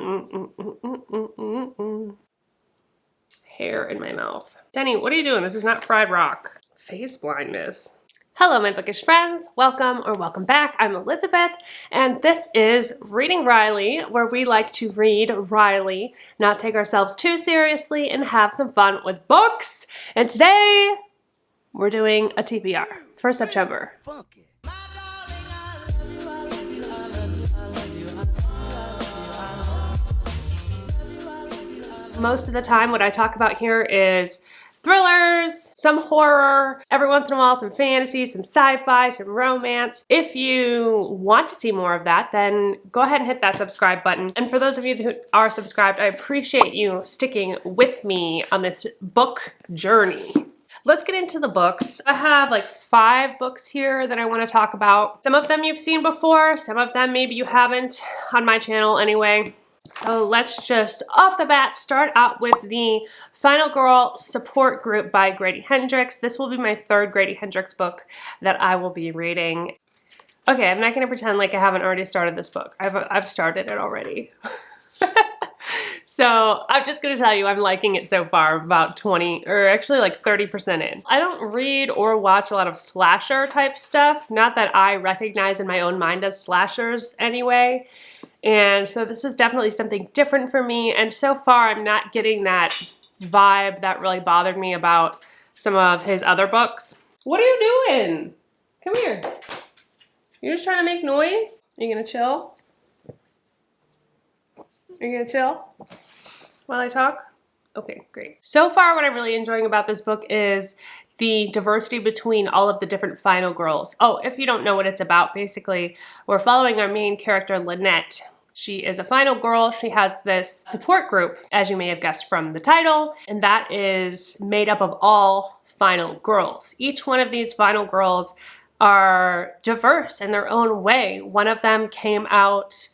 Hair in my mouth. Denny, what are you doing? This is not fried rock. Face blindness. Hello, my bookish friends. Welcome or welcome back. I'm Elizabeth, and this is Reading Riley, where we like to read Riley, not take ourselves too seriously, and have some fun with books. And today, we're doing a TBR for September. Most of the time, what I talk about here is thrillers, some horror, every once in a while some fantasy, some sci-fi, some romance. If you want to see more of that, then go ahead and hit that subscribe button. And for those of you who are subscribed, I appreciate you sticking with me on this book journey. Let's get into the books. I have like 5 books here that I want to talk about. Some of them you've seen before, some of them maybe you haven't on my channel anyway. So let's just off the bat start out with the Final Girl Support Group by Grady Hendricks. This will be my 3rd Grady Hendricks book that I will be reading. Okay, I'm not going to pretend like I haven't already started this book. I've started it already. So I'm just going to tell you I'm liking it so far, about 20 or actually like 30% in. I don't read or watch a lot of slasher type stuff. Not that I recognize in my own mind as slashers anyway. And so this is definitely something different for me, and so far I'm not getting that vibe that really bothered me about some of his other books. What are you doing? Come here. You're just trying to make noise? Are you gonna chill? Are you gonna chill while I talk? Okay, great. So far what I'm really enjoying about this book is the diversity between all of the different final girls. Oh, if you don't know what it's about, basically we're following our main character, Lynette. She is a final girl. She has this support group, as you may have guessed from the title, and that is made up of all final girls. Each one of these final girls are diverse in their own way. One of them came out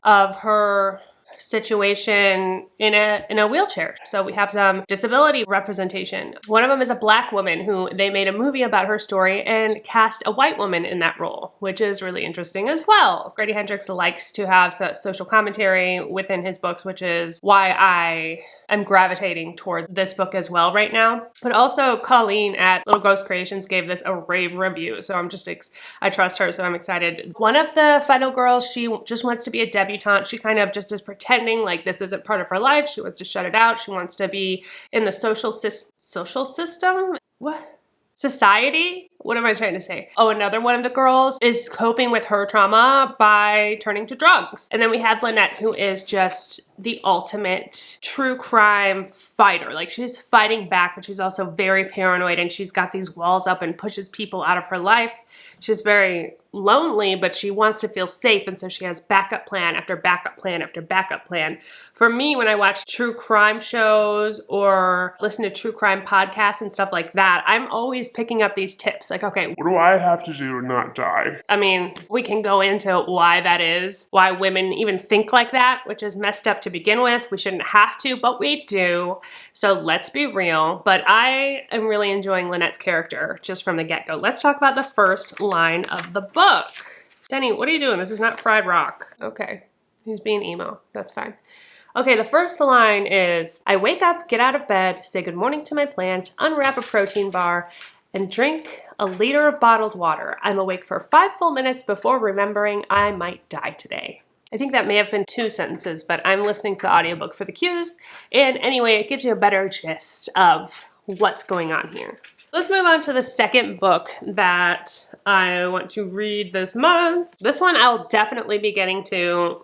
of her situation in a wheelchair. So we have some disability representation. One of them is a black woman who they made a movie about her story and cast a white woman in that role, which is really interesting as well. Grady Hendricks likes to have social commentary within his books, which is why I am gravitating towards this book as well right now. But also Colleen at Little Ghost Creations gave this a rave review, so I trust her, so I'm excited. One of the final girls, she just wants to be a debutante. She kind of just is pretending like this isn't part of her life. She wants to shut it out. She wants to be in the social system? What? Society? What am I trying to say? Oh, another one of the girls is coping with her trauma by turning to drugs. And then we have Lynette, who is just the ultimate true crime fighter. Like, she's fighting back, but she's also very paranoid, and she's got these walls up and pushes people out of her life. She's very lonely, but she wants to feel safe, and so she has backup plan after backup plan after backup plan. For me, when I watch true crime shows or listen to true crime podcasts and stuff like that, I'm always picking up these tips. Like, okay, what do I have to do to not die? I mean, we can go into why that is, why women even think like that, which is messed up to begin with. We shouldn't have to, but we do. So let's be real. But I am really enjoying Lynette's character just from the get-go. Let's talk about the first line of the book. Denny, what are you doing? This is not fried rock. Okay, he's being emo. That's fine. Okay, the first line is, I wake up, get out of bed, say good morning to my plant, unwrap a protein bar, and drink a liter of bottled water. I'm awake for 5 full minutes before remembering I might die today. I think that may have been 2 sentences, but I'm listening to the audiobook for the cues. And anyway, it gives you a better gist of what's going on here. Let's move on to the second book that I want to read this month. This one I'll definitely be getting to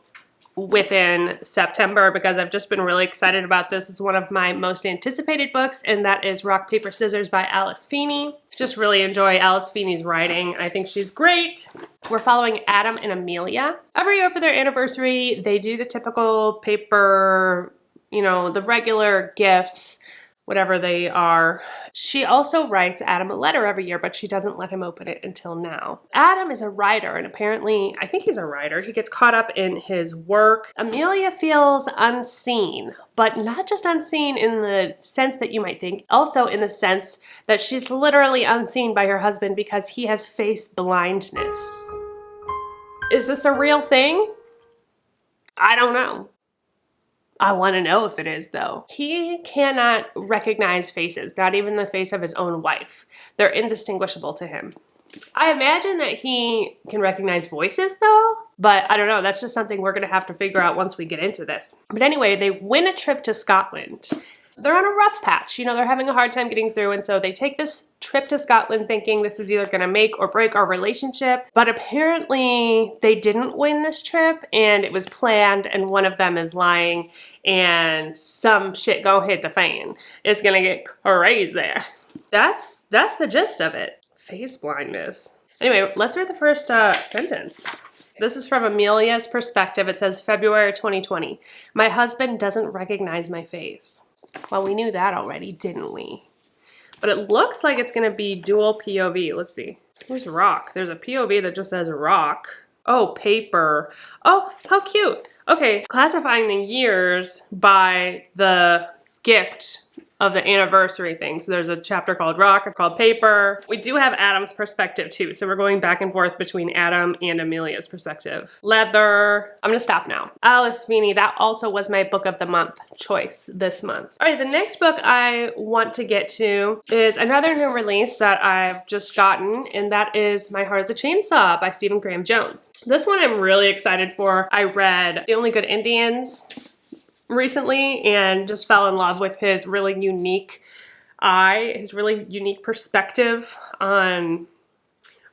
within September because I've just been really excited about this. It's one of my most anticipated books, and that is Rock, Paper, Scissors by Alice Feeney. Just really enjoy Alice Feeney's writing. I think she's great. We're following Adam and Amelia. Every year for their anniversary, they do the typical paper, you know, the regular gifts, whatever they are. She also writes Adam a letter every year, but she doesn't let him open it until now. Adam is a writer, and apparently, I think he's a writer. He gets caught up in his work. Amelia feels unseen, but not just unseen in the sense that you might think, also in the sense that she's literally unseen by her husband because he has face blindness. Is this a real thing? I don't know. I want to know if it is, though. He cannot recognize faces, not even the face of his own wife. They're indistinguishable to him. I imagine that he can recognize voices, though, but I don't know. That's just something we're going to have to figure out once we get into this. But anyway, they win a trip to Scotland. They're on a rough patch. You know, they're having a hard time getting through, and so they take this trip to Scotland thinking this is either going to make or break our relationship. But apparently they didn't win this trip, and it was planned, and one of them is lying, and some shit gonna hit the fan. It's gonna get crazy there. That's the gist of it. Face blindness. Anyway, let's read the first sentence. This is from Amelia's perspective. It says, February 2020. My husband doesn't recognize my face. Well, we knew that already, didn't we? But it looks like it's going to be dual POV. Let's see. Where's rock? There's a POV that just says rock. Oh, paper. Oh, how cute. Okay, classifying the years by the gift of the anniversary thing. So there's a chapter called Rock, called Paper. We do have Adam's perspective too. So we're going back and forth between Adam and Amelia's perspective. Leather. I'm gonna stop now. Alice Feeney, that also was my book of the month choice this month. All right, the next book I want to get to is another new release that I've just gotten, and that is My Heart is a Chainsaw by Stephen Graham Jones. This one I'm really excited for. I read The Only Good Indians recently and just fell in love with his really unique his really unique perspective on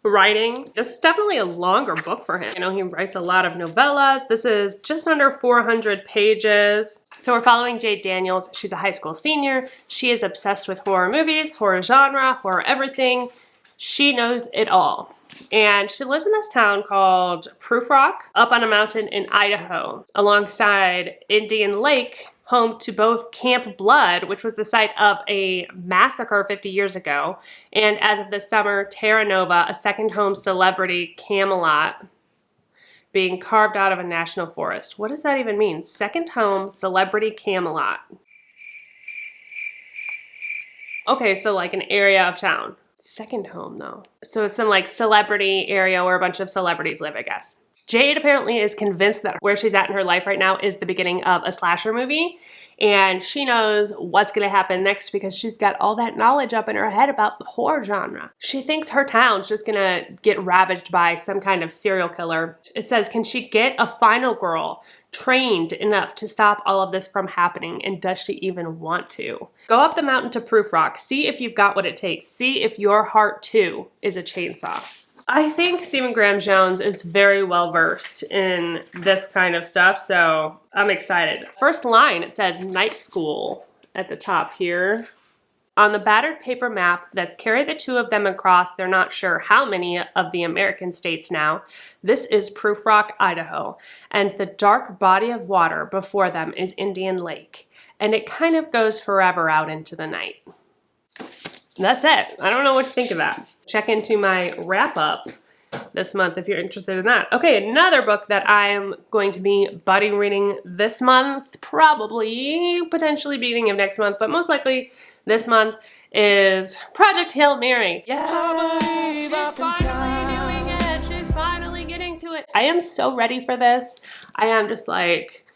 writing. This is definitely a longer book for him. You know, he writes a lot of novellas. This is just under 400 pages. So we're following Jade Daniels. She's a high school senior. She is obsessed with horror movies, horror genre, horror everything. She knows it all. And she lives in this town called Proof Rock, up on a mountain in Idaho, alongside Indian Lake, home to both Camp Blood, which was the site of a massacre 50 years ago, and as of this summer, Terra Nova, a second home celebrity Camelot, being carved out of a national forest. What does that even mean? Second home celebrity Camelot. Okay, so like an area of town. Second home though. So it's some like celebrity area where a bunch of celebrities live, I guess. Jade apparently is convinced that where she's at in her life right now is the beginning of a slasher movie, and she knows what's gonna happen next because she's got all that knowledge up in her head about the horror genre. She thinks her town's just gonna get ravaged by some kind of serial killer. It says, can she get a final girl trained enough to stop all of this from happening, and does she even want to? Go up the mountain to Proof Rock, see if you've got what it takes, see if your heart too is a chainsaw. I think Stephen Graham Jones is very well versed in this kind of stuff, so I'm excited. First line, it says night school at the top here. On the battered paper map that's carried the two of them across, they're not sure how many of the American states now. This is Proof Rock, Idaho, and the dark body of water before them is Indian Lake, and it kind of goes forever out into the night. That's it. I don't know what to think of that. Check into my wrap-up this month if you're interested in that. Okay, another book that I'm going to be buddy reading this month, probably, potentially beginning of next month, but most likely this month, is Project Hail Mary. Yes! She's finally doing it! She's finally getting to it! I am so ready for this. I am just like,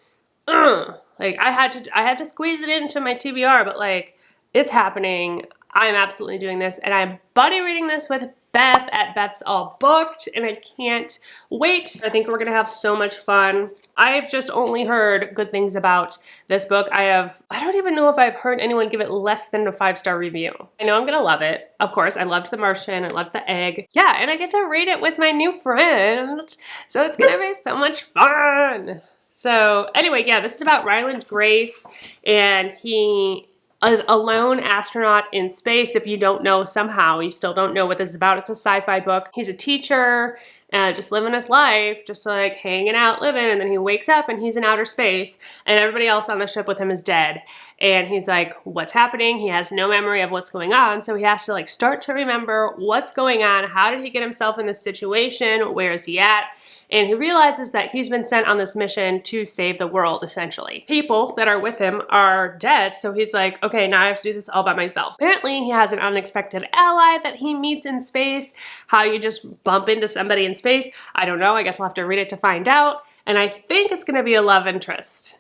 like I had to squeeze it into my TBR, but like, it's happening. I'm absolutely doing this, and I'm buddy reading this with Beth at Beth's All Booked, and I can't wait. I think we're gonna have so much fun. I've just only heard good things about this book. I don't even know if I've heard anyone give it less than a 5-star review. I know I'm gonna love it. Of course, I loved The Martian, I loved The Egg. Yeah, and I get to read it with my new friend, so it's gonna be so much fun. So anyway, yeah, this is about Ryland Grace, and he is a lone astronaut in space. If you don't know somehow, you still don't know what this is about. It's a sci-fi book. He's a teacher, just living his life, just like hanging out, living, and then he wakes up and he's in outer space, and everybody else on the ship with him is dead. And he's like, what's happening? He has no memory of what's going on, so he has to like start to remember what's going on. How did he get himself in this situation? Where is he at? And he realizes that he's been sent on this mission to save the world, essentially. People that are with him are dead, so he's like, okay, now I have to do this all by myself. Apparently, he has an unexpected ally that he meets in space. How you just bump into somebody in space, I don't know. I guess I'll have to read it to find out. And I think it's gonna be a love interest.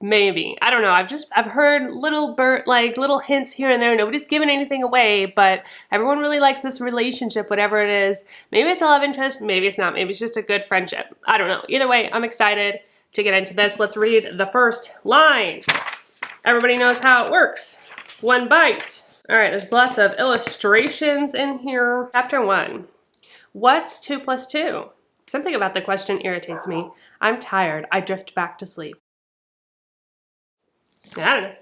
Maybe. I don't know. I've heard little hints here and there. Nobody's giving anything away, but everyone really likes this relationship, whatever it is. Maybe it's a love interest, maybe it's not. Maybe it's just a good friendship. I don't know. Either way, I'm excited to get into this. Let's read the first line. Everybody knows how it works. One bite. All right, there's lots of illustrations in here. Chapter 1. What's 2 plus 2? Something about the question irritates me. I'm tired. I drift back to sleep. I don't know.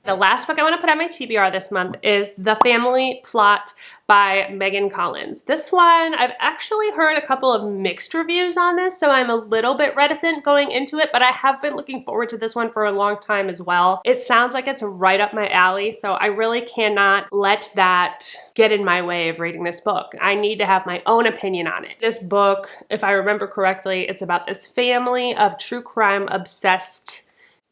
The last book I want to put on my TBR this month is The Family Plot by Megan Collins. This one, I've actually heard a couple of mixed reviews on this, so I'm a little bit reticent going into it, but I have been looking forward to this one for a long time as well. It sounds like it's right up my alley, so I really cannot let that get in my way of reading this book. I need to have my own opinion on it. This book, if I remember correctly, it's about this family of true crime obsessed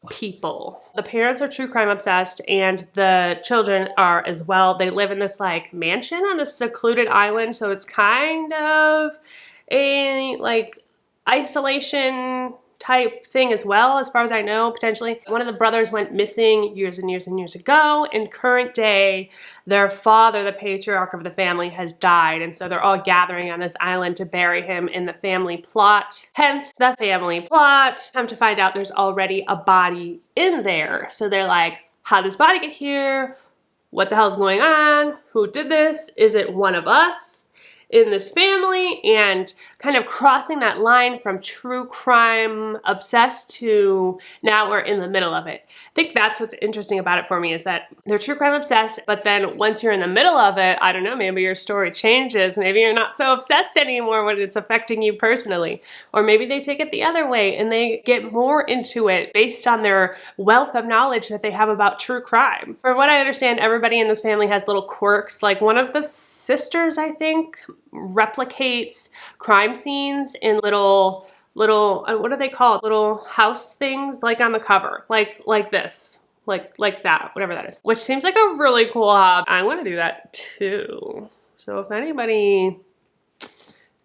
people. The parents are true crime obsessed and the children are as well. They live in this like mansion on a secluded island, so it's kind of a like isolation type thing as well, as far as I know, potentially. One of the brothers went missing years and years and years ago. In current day, their father, the patriarch of the family, has died, and so they're all gathering on this island to bury him in the family plot. Hence, the family plot. Come to find out there's already a body in there. So they're like, how'd this body get here? What the hell's going on? Who did this? Is it one of us in this family? And kind of crossing that line from true crime obsessed to now we're in the middle of it. I think that's what's interesting about it for me, is that they're true crime obsessed, but then once you're in the middle of it, I don't know, maybe your story changes. Maybe you're not so obsessed anymore when it's affecting you personally. Or maybe they take it the other way and they get more into it based on their wealth of knowledge that they have about true crime. From what I understand, everybody in this family has little quirks. Like one of the sisters, I think, replicates crime scenes in little what are they called? Little house things, like on the cover, like this, like that, whatever that is. Which seems like a really cool hobby. I want to do that too. So if anybody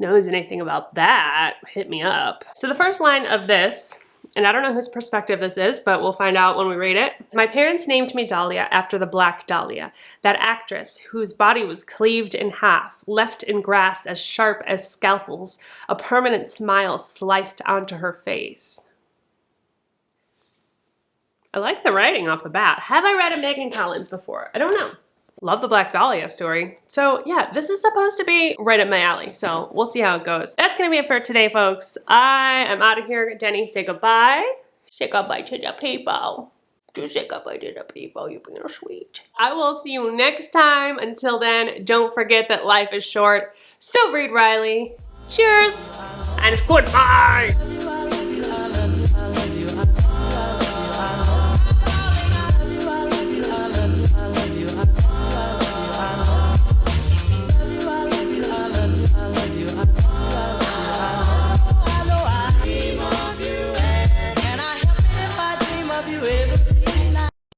knows anything about that, hit me up. So the first line of this, and I don't know whose perspective this is, but we'll find out when we read it. My parents named me Dahlia after the Black Dahlia, that actress whose body was cleaved in half, left in grass as sharp as scalpels, a permanent smile sliced onto her face. I like the writing off the bat. Have I read a Megan Collins before? I don't know. Love the Black Dahlia story. So yeah, this is supposed to be right up my alley, so we'll see how it goes. That's gonna be it for today, folks. I am out of here. Denny, say goodbye. Say goodbye to the people. Do say goodbye to the people. You've been sweet. I will see you next time. Until then, don't forget that life is short. So read Riley. Cheers, and it's goodbye.